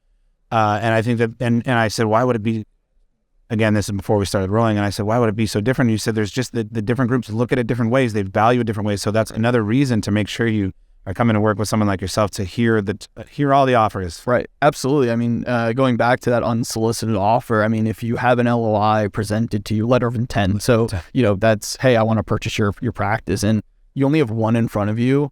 And I think that, and I said, why would it be, again, this is before we started rolling, and I said, why would it be so different? And you said, there's just the different groups look at it different ways. They value it different ways. So that's another reason to make sure you are coming to work with someone like yourself to hear all the offers. Right. Absolutely. I mean, going back to that unsolicited offer, I mean, if you have an LOI presented to you, letter of intent. So, that's, hey, I want to purchase your practice, and you only have one in front of you.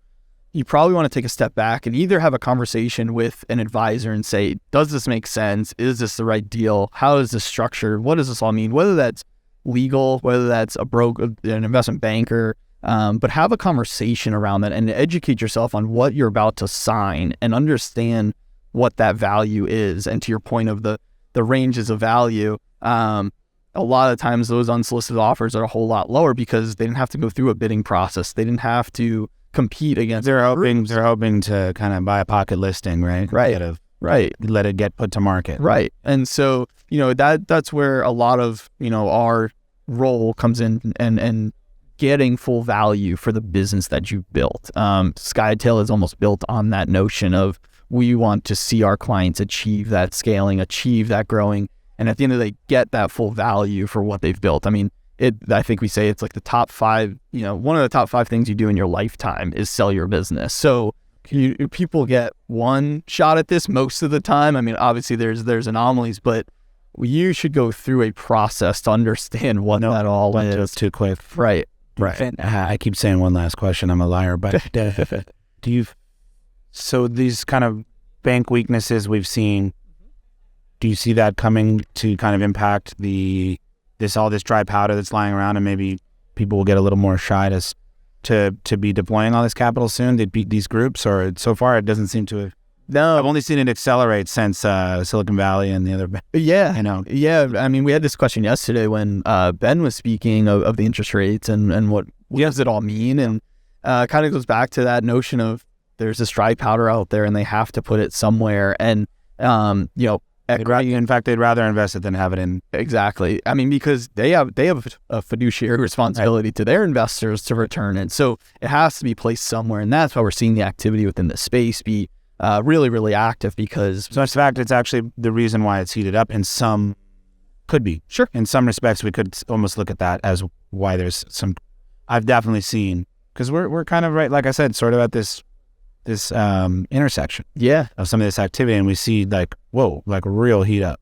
You probably want to take a step back and either have a conversation with an advisor and say, does this make sense? Is this the right deal? How is this structured? What does this all mean? Whether that's legal, whether that's a broker, an investment banker, but have a conversation around that and educate yourself on what you're about to sign and understand what that value is. And to your point of the ranges of value, a lot of times those unsolicited offers are a whole lot lower because they didn't have to go through a bidding process. They didn't have to compete against. They're hoping to kind of buy a pocket listing, right? Right. Right. Let it get put to market. Right. And so, that's where a lot of, our role comes in and getting full value for the business that you've built. Skytale is almost built on that notion of we want to see our clients achieve that scaling, achieve that growing, and at the end of the day, get that full value for what they've built. I mean, I think we say it's like the top 5, one of the top 5 things you do in your lifetime is sell your business. So people get one shot at this most of the time. I mean, obviously there's anomalies, but you should go through a process to understand what that all is. Just too quick. Right. I keep saying one last question. I'm a liar, but so these kind of bank weaknesses we've seen, do you see that coming to kind of impact all this dry powder that's lying around, and maybe people will get a little more shy to be deploying all this capital soon? They beat these groups, or so far it doesn't seem to have. No, I've only seen it accelerate since Silicon Valley and the other. Yeah, I mean, we had this question yesterday when Ben was speaking of the interest rates and what does it all mean, and kind of goes back to that notion of there's this dry powder out there and they have to put it somewhere, and in fact, they'd rather invest it than have it in. Exactly. I mean, because they have a fiduciary responsibility to their investors to return it. So it has to be placed somewhere. And that's why we're seeing the activity within the space be really, really active, because... So in fact, it's actually the reason why it's heated up could be. Sure. In some respects, we could almost look at that as why there's some... I've definitely seen, because we're kind of right, like I said, sort of at this intersection of some of this activity, and we see real heat up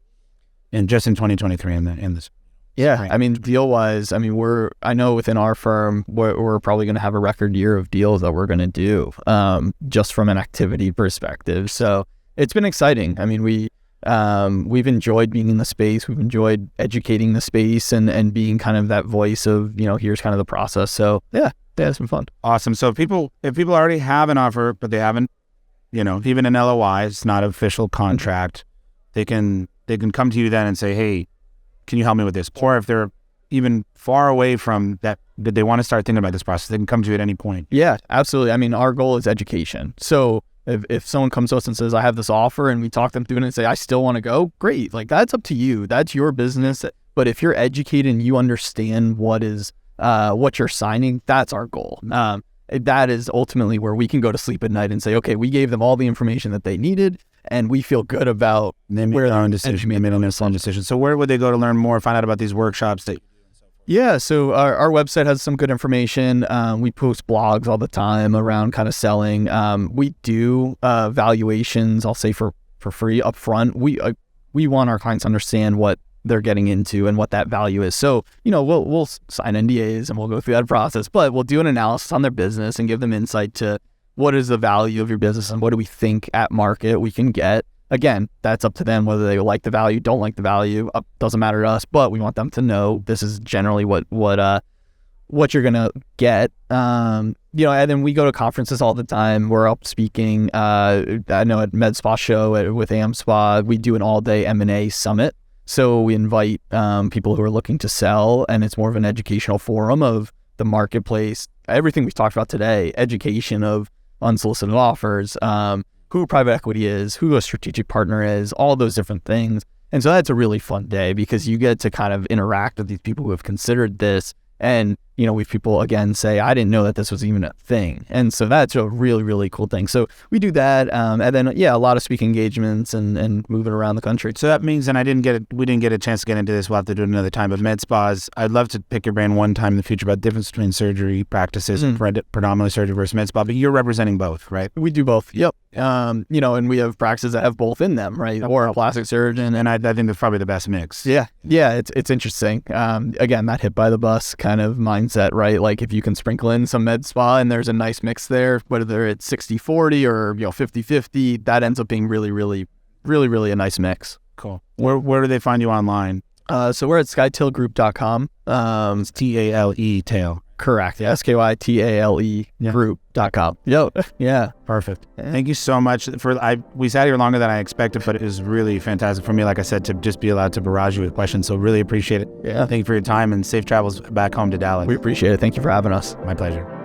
just in 2023 in this. Yeah. I mean, deal wise, I mean, I know within our firm, we're probably going to have a record year of deals that we're going to do, just from an activity perspective. So it's been exciting. I mean, we've enjoyed being in the space. We've enjoyed educating the space and being kind of that voice of, here's kind of the process. So yeah, it's been fun. Awesome. So if people already have an offer, but they haven't, even an LOI, it's not an official contract, they can come to you then and say, hey, can you help me with this? Or if they're even far away from that they want to start thinking about this process, they can come to you at any point. Yeah, absolutely. I mean, our goal is education. So if someone comes to us and says, I have this offer, and we talk them through it and say, I still want to go, great. Like, that's up to you. That's your business. But if you're educated and you understand what you're signing, that's our goal. That is ultimately where we can go to sleep at night and say, okay, we gave them all the information that they needed, and we feel good about They made their own decision. They made an informed decision. So where would they go to learn more, find out about these workshops that? Yeah, so our website has some good information. We post blogs all the time around kind of selling. We do valuations, I'll say for free up front. We want our clients to understand what they're getting into and what that value is. So, we'll sign NDAs and we'll go through that process, but we'll do an analysis on their business and give them insight to what is the value of your business and what do we think at market we can get. Again, that's up to them whether they like the value, don't like the value. Doesn't matter to us, but we want them to know this is generally what you're gonna get. And then we go to conferences all the time. We're up speaking. I know at medspa show with AmSpa, we do an all-day M&A summit. So we invite people who are looking to sell, and it's more of an educational forum of the marketplace, everything we've talked about today, education of unsolicited offers, who private equity is, who a strategic partner is, all those different things. And so that's a really fun day because you get to kind of interact with these people who have considered this. And, we've people again say, I didn't know that this was even a thing. And so that's a really, really cool thing. So we do that. And then, a lot of speaking engagements and moving around the country. So that means, and we didn't get a chance to get into this. We'll have to do it another time. But med spas, I'd love to pick your brain one time in the future about the difference between surgery practices, predominantly surgery versus med spa. But you're representing both, right? We do both. Yep. And we have practices that have both in them, right? Or a plastic surgeon. And I think that's probably the best mix. Yeah. Yeah. It's interesting. Again, that hit by the bus kind of mindset, right? Like if you can sprinkle in some med spa and there's a nice mix there, whether it's 60-40 or 50-50, that ends up being really, really, really, really a nice mix. Cool. Where do they find you online? So we're at skytalegroup.com. It's T-A-L-E, tail. Correct. Yeah. Skytale group.com. Yep. Yeah. Perfect. Thank you so much. We sat here longer than I expected, but it was really fantastic for me, like I said, to just be allowed to barrage you with questions. So really appreciate it. Yeah. Thank you for your time and safe travels back home to Dallas. We appreciate it. Thank you for having us. My pleasure.